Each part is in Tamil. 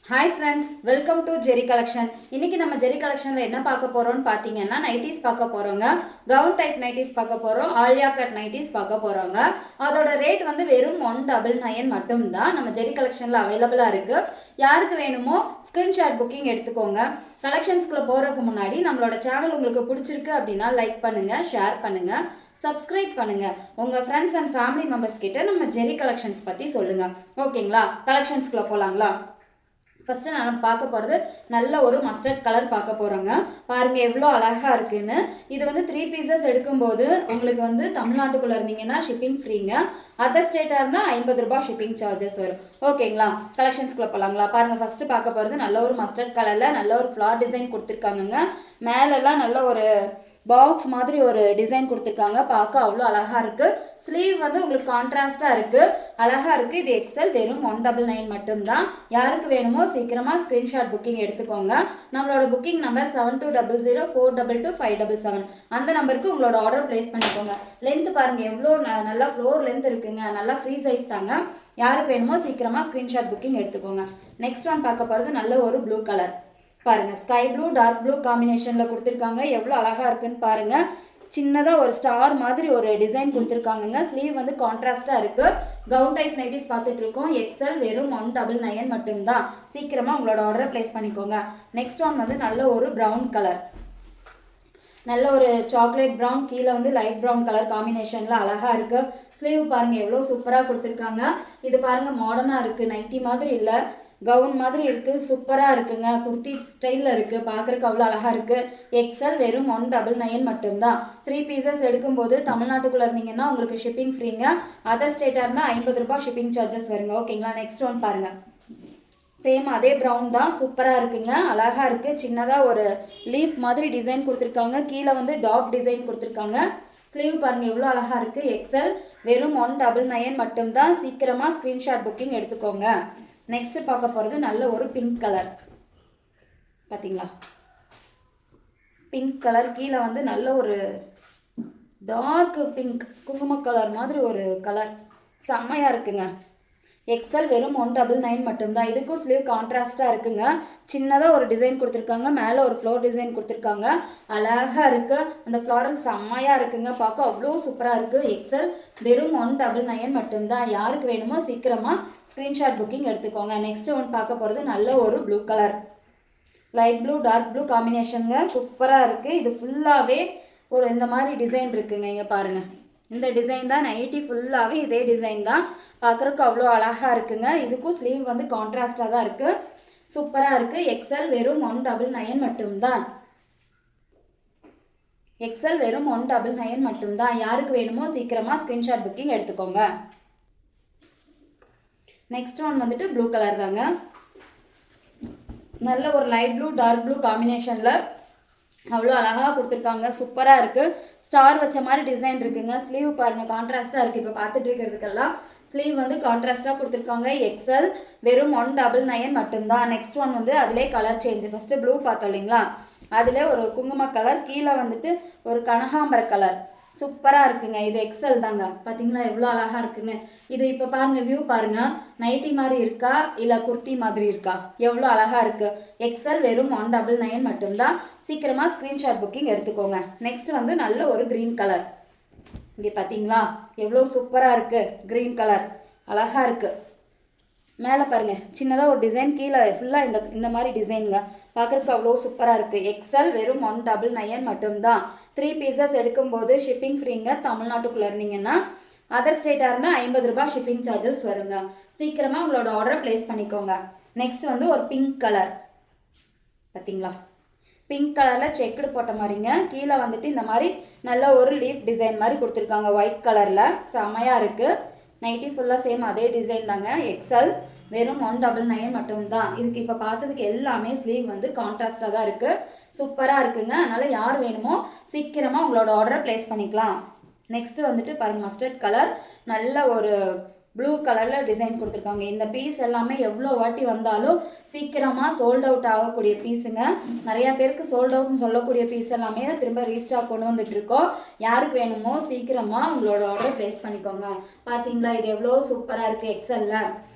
Hi friends, welcome to Jerry collection. இன்னைக்கு நம்ம ஜெரி கலெக்ஷனில் என்ன பார்க்க போகிறோம்னு பார்த்தீங்கன்னா நைட்டிஸ் பார்க்க போகிறோங்க. கவுன் டைப் நைட்டிஸ் பார்க்க போகிறோம். ஆலியா கட் நைட்டிஸ் பார்க்க போகிறோங்க. அதோட ரேட் வந்து வெறும் 199 மட்டும்தான் நம்ம ஜெரி கலெக்ஷனில் அவைலபிளாக இருக்குது. யாருக்கு வேணுமோ ஸ்க்ரீன்ஷாட் புக்கிங் எடுத்துக்கோங்க. கலெக்ஷன்ஸ்குள்ளே போகிறதுக்கு முன்னாடி நம்மளோட சேனல் உங்களுக்கு பிடிச்சிருக்கு அப்படின்னா லைக் பண்ணுங்கள், ஷேர் பண்ணுங்கள், சப்ஸ்கிரைப் பண்ணுங்க. உங்க ஃப்ரெண்ட்ஸ் அண்ட் ஃபேமிலி மெம்பர்ஸ் கிட்ட நம்ம ஜெரி கலெக்ஷன்ஸ் பற்றி சொல்லுங்க. ஓகேங்களா? கலெக்ஷன்ஸ்குள்ளே போகலாங்களா? ஃபஸ்ட்டு நான் பார்க்க போகிறது நல்ல ஒரு மஸ்டர்ட் கலர் பார்க்க போகிறோங்க. பாருங்கள் எவ்வளோ அழகாக இருக்குன்னு. இது வந்து 3 பீசஸ் எடுக்கும்போது உங்களுக்கு வந்து தமிழ்நாட்டுக்குள்ளே இருந்தீங்கன்னா ஷிப்பிங் ஃப்ரீங்க. அதர் ஸ்டேட்டாக இருந்தால் 50 ரூபாய் ஷிப்பிங் சார்ஜஸ் வரும். ஓகேங்களா? கலெக்ஷன்ஸ்குள்ளே போகலாங்களா? பாருங்கள், ஃபஸ்ட்டு பார்க்க போகிறது நல்ல ஒரு மஸ்டர்ட் கலரில் நல்ல ஒரு ஃப்ளார் டிசைன் கொடுத்துருக்காங்கங்க. மேலெல்லாம் நல்ல ஒரு பாக்ஸ் மாதிரி ஒரு டிசைன் கொடுத்துருக்காங்க. பார்க்க அவ்வளோ அழகாக இருக்குது. ஸ்லீவ் வந்து உங்களுக்கு கான்ட்ராஸ்டாக இருக்குது, அழகாக இருக்குது. இது எக்ஸல், வெறும் 199 மட்டும்தான். யாருக்கு வேணுமோ சீக்கிரமாக ஸ்க்ரீன்ஷாட் புக்கிங் எடுத்துக்கோங்க. நம்மளோட புக்கிங் நம்பர் 7200422577. அந்த நம்பருக்கு உங்களோட ஆர்டர் பிளேஸ் பண்ணிக்கோங்க. லென்த் பாருங்கள் எவ்வளோ நல்லா ஃப்ளோர் லென்த் இருக்குங்க. நல்லா ஃப்ரீ சைஸ் தாங்க. யாருக்கு வேணுமோ சீக்கிரமாக ஸ்க்ரீன்ஷாட் புக்கிங் எடுத்துக்கோங்க. நெக்ஸ்ட் ஒன் பார்க்க போகிறது நல்ல ஒரு ப்ளூ கலர். பாருங்கள், ஸ்கை ப்ளூ டார்க் ப்ளூ காம்பினேஷனில் கொடுத்துருக்காங்க. எவ்வளோ அழகாக இருக்குன்னு பாருங்கள். சின்னதாக ஒரு ஸ்டார் மாதிரி ஒரு டிசைன் கொடுத்துருக்காங்கங்க. ஸ்லீவ் வந்து கான்ட்ராஸ்டாக இருக்குது. கவுன் டைப் நைட்டிஸ் பார்த்துட்டு இருக்கோம். எக்ஸல், வெறும் 199 மட்டும்தான். சீக்கிரமாக உங்களோட ஆர்டரை ப்ளேஸ் பண்ணிக்கோங்க. நெக்ஸ்ட் ஒன் வந்து நல்ல ஒரு ப்ரௌன் கலர். நல்ல ஒரு சாக்லேட் ப்ரௌன், கீழே வந்து லைட் ப்ரௌன் கலர் காம்பினேஷனில் அழகாக இருக்குது. ஸ்லீவ் பாருங்கள் எவ்வளோ சூப்பராக கொடுத்துருக்காங்க. இது பாருங்கள் மாடர்னாக இருக்குது. நைட்டி மாதிரி இல்லை, கவுன் மாதிரி இருக்குது. சூப்பராக இருக்குங்க. குர்த்தி ஸ்டைலில் இருக்குது. பார்க்குறக்கு அவ்வளோ அழகாக இருக்குது. எக்ஸல், வெறும் 199 மட்டும்தான். 3 பீசஸ் எடுக்கும்போது தமிழ்நாட்டுக்குள்ளே இருந்தீங்கன்னா உங்களுக்கு ஷிப்பிங் ஃப்ரீங்க. அதர் ஸ்டேட்டாக இருந்தால் 50 ரூபாய் ஷிப்பிங் சார்ஜஸ் வருங்க. ஓகேங்களா? நெக்ஸ்ட் ஒன் பாருங்கள். சேம் அதே ப்ரௌன் தான். சூப்பராக இருக்குங்க. அழகாக இருக்குது. சின்னதாக ஒரு லீஃப் மாதிரி டிசைன் கொடுத்துருக்காங்க. கீழே வந்து டாட் டிசைன் கொடுத்துருக்காங்க. ஸ்லீவ் பாருங்கள் எவ்வளோ அழகாக இருக்குது. எக்ஸல், வெறும் 199 மட்டும்தான். சீக்கிரமாக ஸ்க்ரீன்ஷாட் புக்கிங் எடுத்துக்கோங்க. நெக்ஸ்ட் பார்க்க போகிறது நல்ல ஒரு பிங்க் கலர். பார்த்தீங்களா? பிங்க் கலர், கீழே வந்து நல்ல ஒரு டார்க் பிங்க் குங்கும கலர் மாதிரி ஒரு கலர். செம்மையாக இருக்குங்க. எக்ஸல், வெறும் 199 மட்டும்தான். இதுக்கும் ஸ்லீவ் கான்ட்ராஸ்டாக இருக்குங்க. சின்னதாக ஒரு டிசைன் கொடுத்துருக்காங்க. மேலே ஒரு ஃப்ளோர் டிசைன் கொடுத்துருக்காங்க. அழகாக இருக்குது. அந்த ஃப்ளாரல் செம்மையாக இருக்குங்க. பார்க்க அவ்வளோ சூப்பராக இருக்குது. எக்ஸல், வெறும் 199 மட்டும்தான். யாருக்கு வேணுமோ சீக்கிரமாக ஸ்க்ரீன்ஷாட் புக்கிங் எடுத்துக்கோங்க. நெக்ஸ்ட் ஒன் பார்க்க போகிறது நல்ல ஒரு blue colour. Light blue dark blue காம்பினேஷனுங்க. சூப்பராக இருக்குது. இது ஃபுல்லாகவே ஒரு இந்த மாதிரி டிசைன் இருக்குங்க. இங்கே பாருங்கள், இந்த டிசைன் தான். நைட்டி ஃபுல்லாகவே இதே டிசைன் தான். பார்க்குறக்கு அவ்வளோ அழகாக இருக்குங்க. இதுக்கும் ஸ்லீவ் வந்து கான்ட்ராஸ்டாக தான் இருக்குது. சூப்பராக இருக்குது. எக்ஸல், வெறும் 199 மட்டும்தான். எக்ஸல், வெறும் 199 மட்டும்தான். யாருக்கு வேணுமோ சீக்கிரமாக ஸ்க்ரீன்ஷாட் புக்கிங் எடுத்துக்கோங்க. நெக்ஸ்ட் ஒன் வந்துட்டு ப்ளூ கலர் தாங்க. நல்ல ஒரு லைட் ப்ளூ டார்க் ப்ளூ காம்பினேஷனில் அவ்வளோ அழகாக கொடுத்துருக்காங்க. சூப்பராக இருக்குது. ஸ்டார் வச்ச மாதிரி டிசைன் இருக்குங்க. ஸ்லீவ் பாருங்கள் கான்ட்ராஸ்டாக இருக்குது. இப்போ பார்த்துட்டு இருக்கிறதுக்கெல்லாம் ஸ்லீவ் வந்து கான்ட்ராஸ்டாக கொடுத்துருக்காங்க. எக்ஸல், வெறும் 199 மட்டும்தான். நெக்ஸ்ட் ஒன் வந்து அதிலே கலர் சேஞ்சு. ஃபஸ்ட்டு ப்ளூ பார்த்தோம் இல்லைங்களா? அதிலே ஒரு குங்கும கலர், கீழே வந்துட்டு ஒரு கனகாம்பர கலர். சூப்பராக இருக்குங்க. இது எக்ஸல் தாங்க. பார்த்தீங்களா எவ்வளோ அழகாக இருக்குன்னு? இது இப்போ பாருங்கள், வியூ பாருங்கள். நைட்டி மாதிரி இருக்கா இல்லை குர்த்தி மாதிரி இருக்கா? எவ்வளோ அழகாக இருக்குது. எக்ஸல், வெறும் 199 மட்டும்தான். சீக்கிரமாக ஸ்க்ரீன்ஷாட் புக்கிங் எடுத்துக்கோங்க. நெக்ஸ்ட் வந்து நல்ல ஒரு க்ரீன் கலர். இங்கே பார்த்தீங்களா எவ்வளோ சூப்பராக இருக்குது. க்ரீன் கலர் அழகாக இருக்குது. மேலே பாருங்கள் சின்னதாக ஒரு டிசைன், கீழே ஃபுல்லாக இந்த மாதிரி டிசைனுங்க. பார்க்குறதுக்கு அவ்வளோ சூப்பராக இருக்குது. எக்ஸல், வெறும் 199 மட்டும்தான். 3 பீசஸ் எடுக்கும்போது ஷிப்பிங் ஃப்ரீங்க. தமிழ்நாட்டுக்குள்ளே இருந்தீங்கன்னா. அதர் ஸ்டேட்டாக இருந்தால் 50 ரூபாய் ஷிப்பிங் சார்ஜஸ் வருங்க. சீக்கிரமாக உங்களோட ஆர்டரை ப்ளேஸ் பண்ணிக்கோங்க. நெக்ஸ்ட் வந்து ஒரு பிங்க் கலர். பார்த்தீங்களா? பிங்க் கலரில் செக்குடு போட்ட மாதிரிங்க. கீழே வந்துட்டு இந்த மாதிரி நல்ல ஒரு லீஃப் டிசைன் மாதிரி கொடுத்துருக்காங்க. ஒயிட் கலரில் செமையாக இருக்குது. நைட்டி ஃபுல்லாக சேம் அதே டிசைன் தாங்க. எக்ஸல், வெறும் 199 மட்டும்தான். இதுக்கு இப்போ பார்த்ததுக்கு எல்லாமே ஸ்லீவ் வந்து கான்ட்ராஸ்டாக தான் இருக்குது. சூப்பராக இருக்குங்க. அதனால் யார் வேணுமோ சீக்கிரமாக உங்களோட ஆர்டரை ப்ளேஸ் பண்ணிக்கலாம். நெக்ஸ்ட்டு வந்துட்டு பாருங்கள், மஸ்டர்ட் கலர். நல்ல ஒரு ப்ளூ கலரில் டிசைன் கொடுத்துருக்காங்க. இந்த பீஸ் எல்லாமே எவ்வளோ வாட்டி வந்தாலும் சீக்கிரமாக சோல்ட் அவுட் ஆகக்கூடிய பீஸுங்க. நிறையா பேருக்கு சோல்ட் அவுட்னு சொல்லக்கூடிய பீஸ் எல்லாமே திரும்ப ரீஸ்டாக் கொண்டு வந்துட்டுருக்கோம். யாருக்கு வேணுமோ சீக்கிரமாக உங்களோட ஆர்டர் ப்ளேஸ் பண்ணிக்கோங்க. பார்த்தீங்களா இது எவ்வளோ சூப்பராக இருக்குது. எக்ஸலில்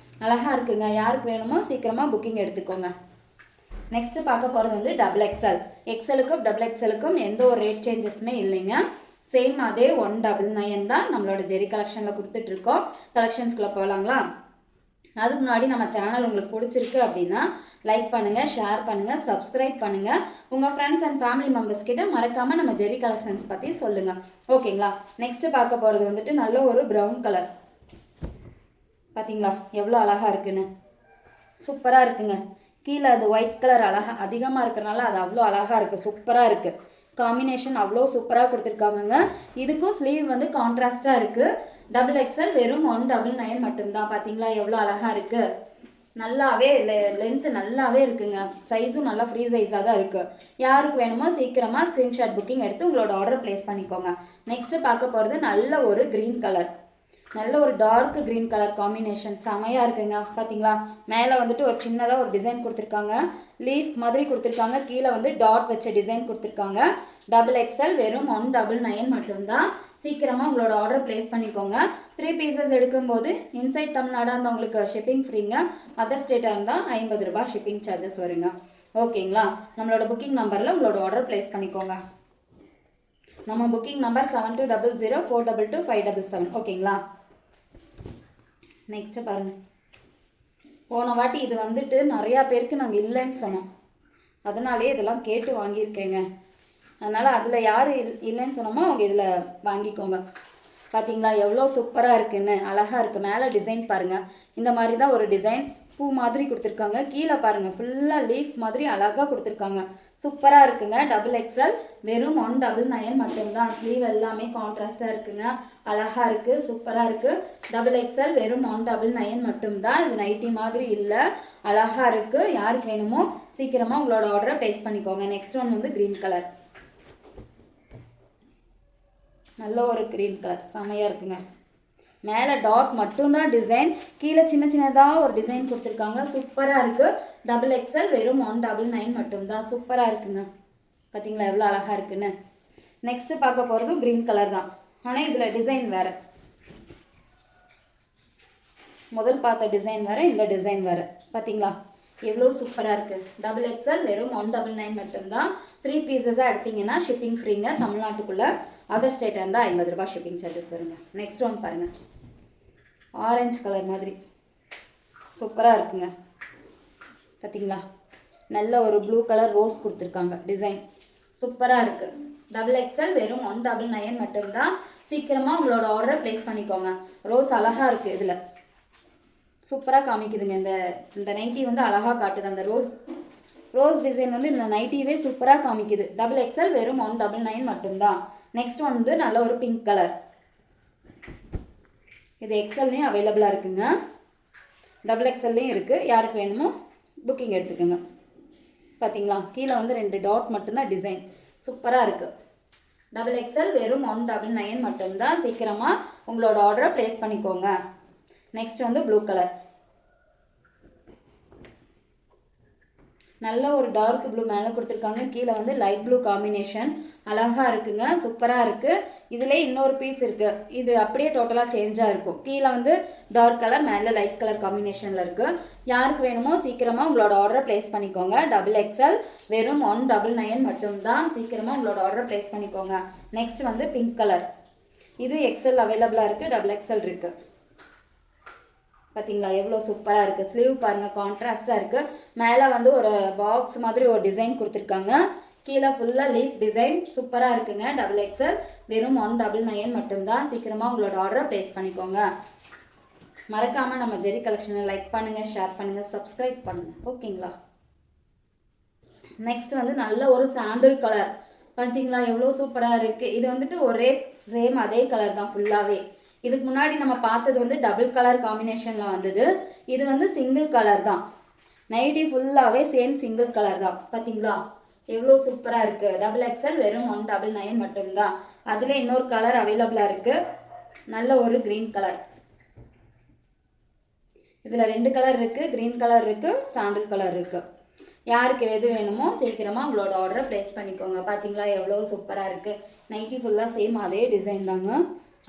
அழகாக இருக்குங்க. யாருக்கு வேணுமோ சீக்கிரமாக புக்கிங் எடுத்துக்கோங்க. நெக்ஸ்ட்டு பார்க்க போகிறது வந்து டபுள் எக்ஸ்எல். எக்ஸ்எலுக்கும் டபுள் எக்ஸ்எலுக்கும் எந்த ஒரு ரேட் சேஞ்சஸுமே இல்லைங்க. சேம் அதே 199 தான் நம்மளோட ஜெரி கலெக்ஷனில் கொடுத்துட்ருக்கோம். கலெக்ஷன்ஸ்குள்ளே போகலாங்களா? அதுக்கு முன்னாடி நம்ம சேனல் உங்களுக்கு பிடிச்சிருக்கு அப்படின்னா லைக் பண்ணுங்கள், ஷேர் பண்ணுங்கள், சப்ஸ்கிரைப் பண்ணுங்கள். உங்கள் ஃப்ரெண்ட்ஸ் அண்ட் ஃபேமிலி மெம்பர்ஸ் கிட்ட மறக்காமல் நம்ம ஜெரி கலெக்ஷன்ஸ் பற்றி சொல்லுங்கள். ஓகேங்களா? நெக்ஸ்ட்டு பார்க்க போகிறது வந்துட்டு நல்ல ஒரு ப்ரௌன் கலர். பார்த்தீங்களா எவ்வளோ அழகாக இருக்குன்னு? சூப்பராக இருக்குங்க. கீழே அது ஒயிட் கலர் அழகாக அதிகமாக இருக்கிறனால அது அவ்வளோ அழகாக இருக்குது. சூப்பராக இருக்குது. காம்பினேஷன் அவ்வளோ சூப்பராக கொடுத்துருக்காங்கங்க. இதுக்கும் ஸ்லீவ் வந்து கான்ட்ராஸ்டாக இருக்குது. டபுள் எக்ஸ்எல் வெறும் 199 மட்டும்தான். பார்த்தீங்களா எவ்வளோ அழகாக இருக்குது? நல்லாவே லென்த்து நல்லாவே இருக்குங்க. சைஸும் நல்லா ஃப்ரீ சைஸாக தான் இருக்குது. யாருக்கு வேணுமோ சீக்கிரமாக ஸ்க்ரீன்ஷாட் புக்கிங் எடுத்து உங்களோட ஆர்டர் ப்ளேஸ் பண்ணிக்கோங்க. நெக்ஸ்ட்டு பார்க்க போகிறது நல்ல ஒரு க்ரீன் கலர். நல்ல ஒரு டார்க் க்ரீன் கலர் காம்பினேஷன் செமையாக இருக்குங்க. பார்த்தீங்களா மேலே வந்துட்டு ஒரு சின்னதாக ஒரு டிசைன் கொடுத்துருக்காங்க. லீஃப் மாதிரி கொடுத்துருக்காங்க. கீழே வந்து டாட் வச்ச டிசைன் கொடுத்துருக்காங்க. டபுள் எக்ஸ்எல் வெறும் 199 மட்டும்தான். சீக்கிரமாக உங்களோட ஆர்டர் ப்ளேஸ் பண்ணிக்கோங்க. 3 பீசஸ் எடுக்கும்போது இன்சைட் தமிழ்நாடாக இருந்தால் உங்களுக்கு ஷிப்பிங் ஃப்ரீங்க. அதர் ஸ்டேட்டாக இருந்தால் 50 ரூபாய் ஷிப்பிங் சார்ஜஸ் வருங்க. ஓகேங்களா? நம்மளோட புக்கிங் நம்பரில் உங்களோட ஆர்டர் ப்ளேஸ் பண்ணிக்கோங்க. நம்ம புக்கிங் நம்பர் 7200422577. ஓகேங்களா? நெக்ஸ்ட்டு பாருங்கள். போன வாட்டி இது வந்துட்டு நிறையா பேருக்கு நாங்கள் இல்லைன்னு சொன்னோம். அதனாலே இதெல்லாம் கேட்டு வாங்கியிருக்கேங்க. அதனால் அதில் யார் இல்லைன்னு சொன்னோமோ அவங்க இதில் வாங்கிக்கோங்க. பார்த்தீங்களா எவ்வளோ சூப்பராக இருக்குன்னு? அழகாக இருக்குது. மேலே டிசைன் பாருங்கள். இந்த மாதிரி தான் ஒரு டிசைன் பூ மாதிரி கொடுத்துருக்காங்க. கீழே பாருங்கள் ஃபுல்லாக லீஃப் மாதிரி அழகாக கொடுத்துருக்காங்க. சூப்பராக இருக்குங்க. டபுள் எக்ஸ்எல் வெறும் 199 மட்டும்தான். ஸ்லீவ் எல்லாமே கான்ட்ராஸ்டாக இருக்குங்க. அழகாக இருக்குது. சூப்பராக இருக்குது. டபுள் எக்ஸ்எல் வெறும் 199 மட்டும்தான். இது நைட்டி மாதிரி இல்லை. அழகாக இருக்குது. யாருக்கு வேணுமோ சீக்கிரமாக உங்களோட ஆர்டரை ப்ளேஸ் பண்ணிக்கோங்க. நெக்ஸ்ட் ஒன் வந்து க்ரீன் கலர். நல்ல ஒரு க்ரீன் கலர் செமையாக இருக்குங்க. மேலே டாட் மட்டும்தான் டிசைன். கீழே சின்ன சின்னதாக ஒரு டிசைன் கொடுத்துருக்காங்க. சூப்பராக இருக்குது. டபுள் எக்ஸ்எல் வெறும் 199 மட்டும்தான். சூப்பராக இருக்குங்க. பார்த்தீங்களா எவ்வளோ அழகாக இருக்குன்னு? நெக்ஸ்ட்டு பார்க்க போகிறது க்ரீன் கலர் தான். ஆனால் இதில் டிசைன் வேறு. முதல் பார்த்த டிசைன் வேறு, இந்த டிசைன் வேறு. பார்த்தீங்களா எவ்வளோ சூப்பராக இருக்குது? டபுள் எக்ஸ்எல் வெறும் 199 மட்டும்தான். 3 பீசஸாக எடுத்திங்கன்னா ஷிப்பிங் ஃப்ரீங்க தமிழ்நாட்டுக்குள்ளே. அதர் ஸ்டேட்டாக இருந்தால் 50 ரூபாய் ஷிப்பிங் சார்ஜஸ் வருங்க. நெக்ஸ்ட் ஒன் பாருங்கள். ஆரஞ்சு கலர் மாதிரி சூப்பராக இருக்குங்க. பார்த்தீங்களா நல்ல ஒரு ப்ளூ கலர் ரோஸ் கொடுத்துருக்காங்க. டிசைன் சூப்பராக இருக்குது. டபுள் எக்ஸ்எல் வெறும் 199 மட்டும்தான். சீக்கிரமாக உங்களோட ஆர்டரை ப்ளேஸ் பண்ணிக்கோங்க. ரோஸ் அழகாக இருக்குது. இதில் சூப்பராக காமிக்குதுங்க. இந்த நைட்டி வந்து அழகாக காட்டுது. அந்த ரோஸ் டிசைன் வந்து இந்த நைட்டியே சூப்பராக காமிக்குது. டபுள் எக்ஸ்எல் வெறும் 199 மட்டும்தான். நெக்ஸ்ட் வந்து நல்ல ஒரு பிங்க் கலர். இது எக்ஸ்எல்லையும் அவைலபிளாக இருக்குங்க. டபுள் எக்ஸ்எல்லையும் இருக்குது. யாருக்கு வேணுமோ புக்கிங் எடுத்துக்கோங்க. பார்த்தீங்களா கீழே வந்து 2 டாட் மட்டும்தான் டிசைன். சூப்பராக இருக்குது. டபுள் எக்ஸ்எல் வெறும் 199 மட்டும்தான். சீக்கிரமாக உங்களோட ஆர்டரை ப்ளேஸ் பண்ணிக்கோங்க. நெக்ஸ்ட் வந்து ப்ளூ கலர். நல்ல ஒரு டார்க் ப்ளூ மேலே கொடுத்துருக்காங்க. கீழே வந்து லைட் ப்ளூ காம்பினேஷன் அழகாக இருக்குங்க. சூப்பராக இருக்குது. இதிலே இன்னொரு பீஸ் இருக்குது. இது அப்படியே டோட்டலாக சேஞ்சாக இருக்கும். கீழே வந்து டார்க் கலர், மேலே லைட் கலர் காம்பினேஷனில் இருக்குது. யாருக்கு வேணுமோ சீக்கிரமாக உங்களோட ஆர்டரை ப்ளேஸ் பண்ணிக்கோங்க. டபுள் எக்ஸ்எல் வெறும் 199 மட்டும்தான். சீக்கிரமாக உங்களோட ஆர்டரை ப்ளேஸ் பண்ணிக்கோங்க. நெக்ஸ்ட் வந்து பிங்க் கலர். இது எக்ஸ்எல் அவைலபிளாக இருக்குது. டபுள் எக்ஸ்எல் இருக்குது. பார்த்தீங்களா எவ்வளோ சூப்பராக இருக்குது? ஸ்லீவ் பாருங்கள் கான்ட்ராஸ்டாக இருக்குது. மேலே வந்து ஒரு பாக்ஸ் மாதிரி ஒரு டிசைன் கொடுத்துருக்காங்க. கீழே ஃபுல்லாக லீஃப் டிசைன் சூப்பராக இருக்குங்க. டபுள் எக்ஸ்எல் வெறும் 199 மட்டும்தான். சீக்கிரமாக உங்களோட ஆர்டரை ப்ளேஸ் பண்ணிக்கோங்க. மறக்காமல் நம்ம ஜெரி கலெக்ஷனை லைக் பண்ணுங்கள், ஷேர் பண்ணுங்கள், சப்ஸ்கிரைப் பண்ணுங்கள். ஓகேங்களா? நெக்ஸ்ட் வந்து நல்ல ஒரு சாண்டில் கலர். பார்த்தீங்களா எவ்வளோ சூப்பராக இருக்குது? இது வந்துட்டு ஒரே சேம் அதே கலர் தான் ஃபுல்லாகவே. இதுக்கு முன்னாடி நம்ம பார்த்தது வந்து டபுள் கலர் காம்பினேஷனில் வந்தது. இது வந்து சிங்கிள் கலர் தான். நைட்டி ஃபுல்லாகவே சேம் சிங்கிள் கலர் தான். பார்த்தீங்களா எவ்வளோ சூப்பராக இருக்குது? டபுள் எக்ஸ்எல் வெறும் 199 மட்டும்தான். அதில் இன்னொரு கலர் அவைலபிளாக இருக்குது. நல்ல ஒரு க்ரீன் கலர். இதில் 2 கலர் இருக்குது. க்ரீன் கலர் இருக்குது, சாண்டில் கலர் இருக்குது. யாருக்கு எது வேணுமோ சீக்கிரமாக உங்களோட ஆர்டரை ப்ளேஸ் பண்ணிக்கோங்க. பார்த்தீங்களா எவ்வளோ சூப்பராக இருக்குது? நைட்டி ஃபுல்லாக சேம் அதே டிசைன் தாங்க.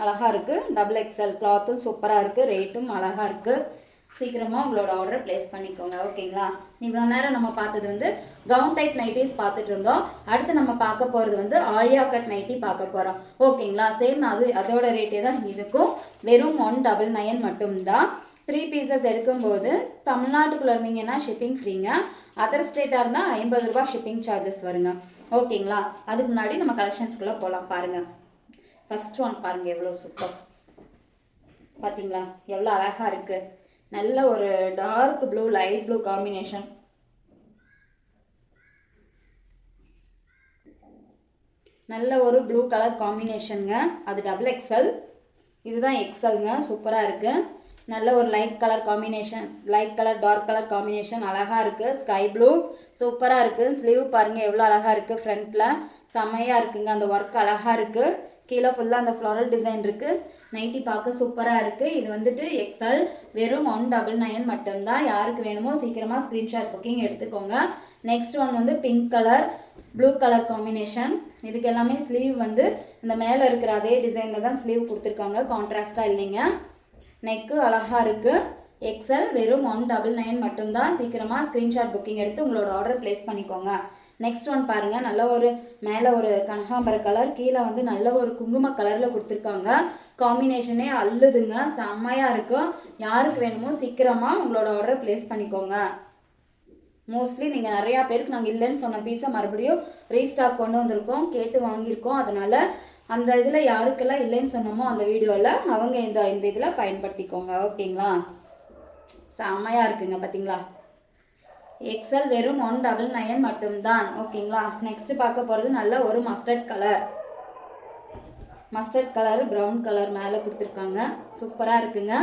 அழகாக இருக்குது. டபுள் எக்ஸ்எல் கிளாத்தும் சூப்பராக இருக்குது. ரேட்டும் அழகாக இருக்குது. சீக்கிரமாக உங்களோட ஆர்டரை ப்ளேஸ் பண்ணிக்கோங்க. ஓகேங்களா? இவ்வளோ நேரம் நம்ம பார்த்தது வந்து கவுன் டைப் நைட்டிஸ் பார்த்துட்டு இருந்தோம். அடுத்து நம்ம பார்க்க போகிறது வந்து ஆலியா கட் நைட்டி பார்க்க போகிறோம். ஓகேங்களா? சேம் அதோட ரேட்டே தான் இதுக்கும். வெறும் 199 மட்டும்தான். 3 பீசஸ் எடுக்கும்போது தமிழ்நாட்டுக்குள்ளே இருந்தீங்கன்னா ஷிப்பிங் ஃப்ரீங்க. அதர் ஸ்டேட்டாக இருந்தால் 50 ரூபாய் ஷிப்பிங் சார்ஜஸ் வருங்க. ஓகேங்களா? அதுக்கு முன்னாடி நம்ம கலெக்ஷன்ஸ்குள்ளே போகலாம். பாருங்கள், ஃபர்ஸ்ட் ஒன் பாருங்கள், எவ்வளோ சூப்பர் பார்த்தீங்களா? எவ்வளோ அழகாக இருக்குது. நல்ல ஒரு dark blue light blue combination. நல்ல ஒரு ப்ளூ கலர் காம்பினேஷனுங்க. அது XXL, இதுதான் எக்ஸல்ங்க. சூப்பராக இருக்குது. நல்ல ஒரு light colour combination, light colour dark colour combination அழகாக இருக்குது. ஸ்கை ப்ளூ சூப்பராக இருக்குது. ஸ்லீவ் பாருங்கள் எவ்வளோ அழகாக இருக்குது. ஃப்ரண்ட்டில் செம்மையாக இருக்குங்க. அந்த ஒர்க் அழகாக இருக்குது. கீழே ஃபுல்லாக அந்த ஃப்ளாரல் டிசைன் இருக்குது. நைட்டி பார்க்க சூப்பராக இருக்குது. இது வந்துட்டு எக்ஸல். வெறும் 199 மட்டும்தான். யாருக்கு வேணுமோ சீக்கிரமாக ஸ்க்ரீன்ஷாட் புக்கிங் எடுத்துக்கோங்க. நெக்ஸ்ட் ஒன் வந்து pink colour blue colour combination. இதுக்கு எல்லாமே ஸ்லீவ் வந்து இந்த மேலே இருக்கிற அதே டிசைனில் தான் ஸ்லீவ் கொடுத்துருக்காங்க. கான்ட்ராஸ்டாக இல்லைங்க. நெக்கு அழகாக இருக்குது. எக்ஸல். வெறும் 199 மட்டும்தான். சீக்கிரமாக ஸ்க்ரீன்ஷாட் புக்கிங் எடுத்து உங்களோட ஆர்டர் ப்ளேஸ் பண்ணிக்கோங்க. நெக்ஸ்ட் ஒன் பாருங்கள், நல்ல ஒரு மேலே ஒரு கனகாம்பர கலர், கீழே வந்து நல்ல ஒரு குங்கும கலரில் கொடுத்துருக்காங்க. காம்பினேஷனே அள்ளுதுங்க. செம்மையாக இருக்கும். யாருக்கு வேணுமோ சீக்கிரமாக உங்களோட ஆர்டரை ப்ளேஸ் பண்ணிக்கோங்க. மோஸ்ட்லி நீங்கள் நிறையா பேருக்கு நாங்கள் இல்லைன்னு சொன்ன பீஸை மறுபடியும் ரீஸ்டாக் கொண்டு வந்திருக்கோம், கேட்டு வாங்கியிருக்கோம். அதனால் அந்த இதில் யாருக்கெல்லாம் இல்லைன்னு சொன்னோமோ அந்த வீடியோவில் அவங்க இந்த இதில் பயன்படுத்திக்கோங்க. ஓகேங்களா? செம்மையாக இருக்குங்க. பார்த்தீங்களா? எக்ஸல். வெறும் 199 மட்டும்தான். ஓகேங்களா? நெக்ஸ்ட் பார்க்க போகிறது நல்ல ஒரு mustard colour. Mustard colour brown colour மேலே கொடுத்துருக்காங்க. சூப்பராக இருக்குங்க.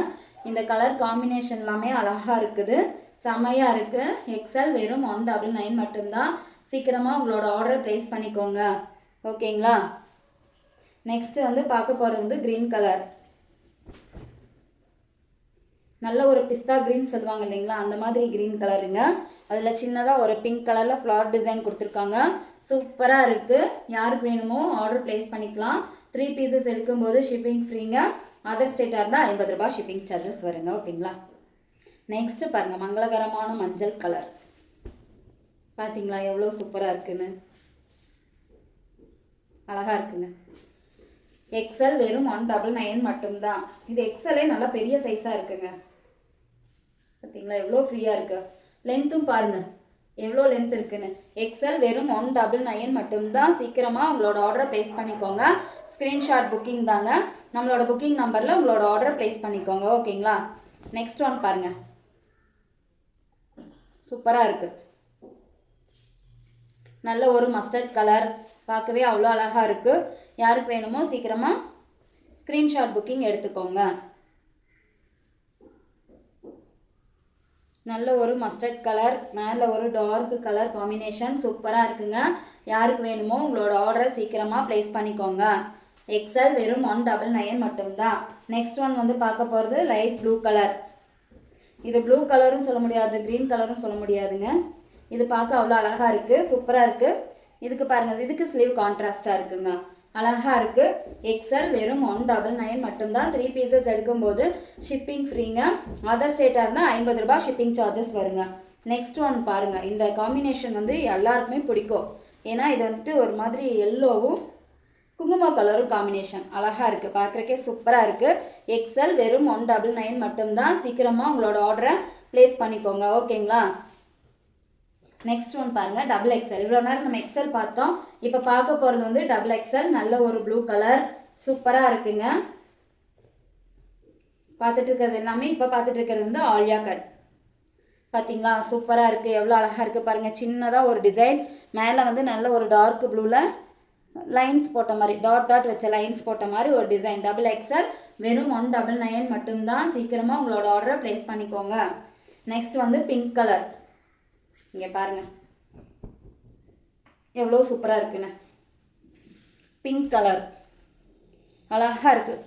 இந்த கலர் காம்பினேஷன் எல்லாமே அழகாக இருக்குது. செம்மையாக இருக்குது. எக்ஸல். வெறும் 199 மட்டும்தான். சீக்கிரமாக உங்களோட ஆர்டர் ப்ளேஸ் பண்ணிக்கோங்க. ஓகேங்களா? நெக்ஸ்ட் வந்து பார்க்க போகிறது வந்து க்ரீன் கலர். நல்ல ஒரு பிஸ்தா க்ரீன் சொல்லுவாங்க இல்லைங்களா, அந்த மாதிரி க்ரீன் கலருங்க. அதில் சின்னதாக ஒரு பிங்க் கலரில் ஃப்ளவர் டிசைன் கொடுத்துருக்காங்க. சூப்பராக இருக்குது. யாருக்கு வேணுமோ ஆர்டர் ப்ளேஸ் பண்ணிக்கலாம். 3 பீசஸ் எடுக்கும்போது ஷிப்பிங் ஃப்ரீங்க. அதர் ஸ்டேட்டாக இருந்தால் 50 ரூபாய் ஷிப்பிங் சார்ஜஸ் வருங்க. ஓகேங்களா? நெக்ஸ்ட்டு பாருங்கள், மங்களகரமான மஞ்சள் கலர். பார்த்தீங்களா எவ்வளோ சூப்பராக இருக்குன்னு? அழகாக இருக்குங்க. எக்ஸல். வெறும் 199 மட்டும்தான். இது எக்ஸலே நல்லா பெரிய சைஸாக இருக்குங்க. பார்த்தீங்களா எவ்வளோ ஃப்ரீயாக இருக்குது. லென்த்தும் பாருங்கள் எவ்வளோ லென்த் இருக்குன்னு. எக்ஸல். வெறும் 199 மட்டும்தான். சீக்கிரமாக உங்களோட ஆர்டரை ப்ளேஸ் பண்ணிக்கோங்க. ஸ்க்ரீன்ஷாட் புக்கிங் தாங்க. நம்மளோட புக்கிங் நம்பரில் உங்களோட ஆர்டரை ப்ளேஸ் பண்ணிக்கோங்க. ஓகேங்களா? நெக்ஸ்ட் ஒன் பாருங்கள், சூப்பராக இருக்குது. நல்ல ஒரு மஸ்டர்ட் கலர், பார்க்கவே அவ்வளோ அழகாக இருக்குது. யாருக்கு வேணுமோ சீக்கிரமாக ஸ்க்ரீன்ஷாட் புக்கிங் எடுத்துக்கோங்க. நல்ல ஒரு மஸ்டர்ட் கலர் மேலே ஒரு டார்க் கலர் காம்பினேஷன் சூப்பராக இருக்குங்க. யாருக்கு வேணுமோ உங்களோட ஆர்டரை சீக்கிரமாக ப்ளேஸ் பண்ணிக்கோங்க. எக்ஸல். வெறும் 199 மட்டும்தான். நெக்ஸ்ட் ஒன் வந்து பார்க்க போகிறது லைட் ப்ளூ கலர். இது ப்ளூ கலரும் சொல்ல முடியாது, க்ரீன் கலரும் சொல்ல முடியாதுங்க. இது பார்க்க அவ்வளோ அழகாக இருக்குது. சூப்பராக இருக்குது. இதுக்கு பாருங்கள், இதுக்கு ஸ்லீவ் கான்ட்ராஸ்டாக இருக்குங்க. அழகாக இருக்குது. எக்ஸல். வெறும் 199 மட்டும்தான். 3 பீசஸ் எடுக்கும்போது ஷிப்பிங் ஃப்ரீங்க. அதர் ஸ்டேட்டாக இருந்தால் 50 ரூபாய் ஷிப்பிங் சார்ஜஸ் வருங்க. நெக்ஸ்ட் ஒன் பாருங்கள், இந்த காம்பினேஷன் வந்து எல்லாருக்குமே பிடிக்கும். ஏன்னா இது வந்துட்டு ஒரு மாதிரி எல்லோவும் குங்கும கலரும் காம்பினேஷன் அழகாக இருக்குது. பார்க்குறக்கே சூப்பராக இருக்குது. எக்ஸல். வெறும் 199 மட்டும்தான். சீக்கிரமாக உங்களோட ஆர்டரை ப்ளேஸ் பண்ணிக்கோங்க. ஓகேங்களா? நெக்ஸ்ட் ஒன் பாருங்கள், XXL. இவ்வளோ நேரம் நம்ம எக்ஸல் பார்த்தோம். இப்போ பார்க்க போகிறது வந்து XXL. நல்ல ஒரு ப்ளூ கலர் சூப்பராக இருக்குங்க. பார்த்துட்டு இருக்கிறது எல்லாமே இப்போ பார்த்துட்டு இருக்கிறது வந்து ஆலியா கட். பார்த்தீங்களா சூப்பராக இருக்குது. எவ்வளோ அழகாக இருக்குது பாருங்கள். சின்னதாக ஒரு டிசைன் மேலே வந்து நல்ல ஒரு டார்க் ப்ளூவில் லைன்ஸ் போட்ட மாதிரி, டாட் டாட் வச்ச லைன்ஸ் போட்ட மாதிரி ஒரு டிசைன். XXL. வெறும் 199 மட்டும்தான். சீக்கிரமாக உங்களோட ஆர்டரை ப்ளேஸ் பண்ணிக்கோங்க. நெக்ஸ்ட் வந்து பிங்க் கலர். இங்கே பாருங்கள் எவ்வளோ சூப்பராக இருக்குன்னு. பிங்க் கலர் அழகாக இருக்குது.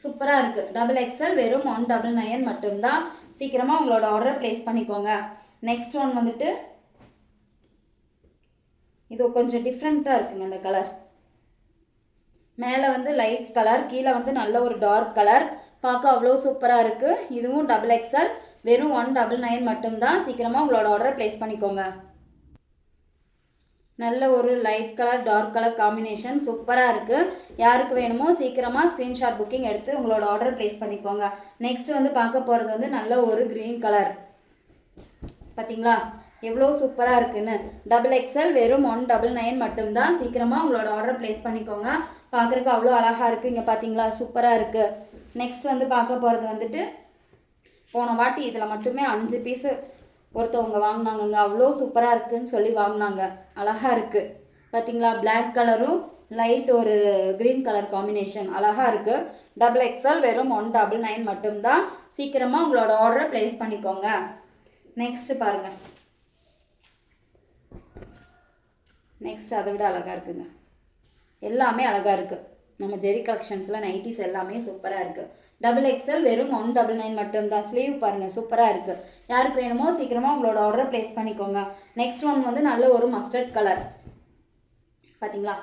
சூப்பராக இருக்குது. XXL. வெறும் 199 மட்டும்தான். சீக்கிரமாக உங்களோட ஆர்டரை ப்ளேஸ் பண்ணிக்கோங்க. நெக்ஸ்ட் ஒன் வந்துட்டு இது கொஞ்சம் டிஃப்ரெண்ட்டாக இருக்குங்க. இந்த கலர் மேலே வந்து லைட் கலர், கீழே வந்து நல்ல ஒரு டார்க் கலர். பார்க்க அவ்வளோ சூப்பராக இருக்குது. இதுவும் XXL. வெறும் 199 மட்டும்தான். சீக்கிரமாக உங்களோட ஆர்டரை ப்ளேஸ் பண்ணிக்கோங்க. நல்ல ஒரு light colour dark colour combination சூப்பராக இருக்குது. யாருக்கு வேணுமோ சீக்கிரமாக ஸ்க்ரீன்ஷாட் புக்கிங் எடுத்து உங்களோட ஆர்டர் ப்ளேஸ் பண்ணிக்கோங்க. நெக்ஸ்ட் வந்து பார்க்க போகிறது வந்து நல்ல ஒரு க்ரீன் கலர். பார்த்தீங்களா எவ்வளோ சூப்பராக இருக்குன்னு. XXL வெறும் 199 மட்டும்தான். சீக்கிரமாக உங்களோட ஆர்டர் ப்ளேஸ் பண்ணிக்கோங்க. பார்க்குறக்கு அவ்வளோ அழகாக இருக்குது. இங்கே பார்த்தீங்களா சூப்பராக இருக்குது. நெக்ஸ்ட் வந்து பார்க்க போகிறது வந்துட்டு போன வாட்டி இதில் மட்டுமே 5 பீஸு ஒருத்தவங்க வாங்கினாங்கங்க. அவ்வளோ சூப்பராக இருக்குதுன்னு சொல்லி வாங்கினாங்க. அழகாக இருக்குது பார்த்தீங்களா. பிளாக் கலரும் லைட் ஒரு க்ரீன் கலர் காம்பினேஷன் அழகாக இருக்குது. XXL வெறும் 199 மட்டும்தான். சீக்கிரமாக உங்களோட ஆர்டரை ப்ளேஸ் பண்ணிக்கோங்க. நெக்ஸ்ட்டு பாருங்கள். நெக்ஸ்ட் அதை விட அழகாக இருக்குங்க. எல்லாமே அழகாக இருக்குது. நம்ம ஜெரி கலெக்ஷன்ஸில் நைட்டிஸ் எல்லாமே சூப்பராக இருக்குது. XXL வெறும் 199 மட்டும்தான். ஸ்லீவ் பாருங்கள் சூப்பராக இருக்குது. யாருக்கு வேணுமோ சீக்கிரமாக உங்களோட ஆர்டரை ப்ளேஸ் பண்ணிக்கோங்க. நெக்ஸ்ட் ஒன் வந்து நல்ல ஒரு மஸ்டர்ட் கலர். பார்த்தீங்களா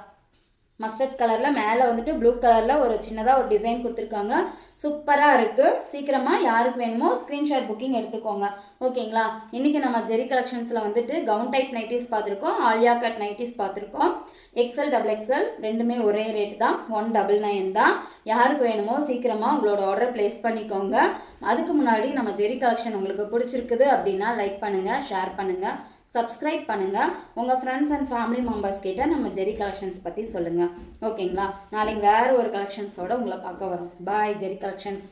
மஸ்டர்ட் கலரில் மேலே வந்துட்டு ப்ளூ கலரில் ஒரு சின்னதாக ஒரு டிசைன் கொடுத்துருக்காங்க. சூப்பராக இருக்குது. சீக்கிரமாக யாருக்கு வேணுமோ ஸ்க்ரீன்ஷாட் புக்கிங் எடுத்துக்கோங்க. ஓகேங்களா. இன்றைக்கி நம்ம ஜெரி கலெக்ஷன்ஸில் வந்துட்டு கவுன் டைப் நைட்டிஸ் பார்த்துருக்கோம், ஆலியா கட் நைட்டிஸ் பார்த்துருக்கோம். XL XXL ரெண்டுமே ஒரே ரேட் தான், 199 தான். யாருக்கு வேணுமோ சீக்கிரமாக உங்களோட ஆர்டரை ப்ளேஸ் பண்ணிக்கோங்க. அதுக்கு முன்னாடி நம்ம ஜெரி கலெக்ஷன் உங்களுக்கு பிடிச்சிருக்குது அப்படின்னா லைக் பண்ணுங்கள், ஷேர் பண்ணுங்கள், சப்ஸ்கிரைப் பண்ணுங்கள். உங்கள் ஃப்ரெண்ட்ஸ் அண்ட் ஃபேமிலி மெம்பர்ஸ் கிட்ட நம்ம ஜெரி கலெக்ஷன்ஸ் பற்றி சொல்லுங்கள். ஓகேங்களா. நாளைக்கு வேறு ஒரு கலெக்ஷன்ஸோடு உங்களை பார்க்க வரோம். பாய் ஜெரி கலெக்ஷன்ஸ்.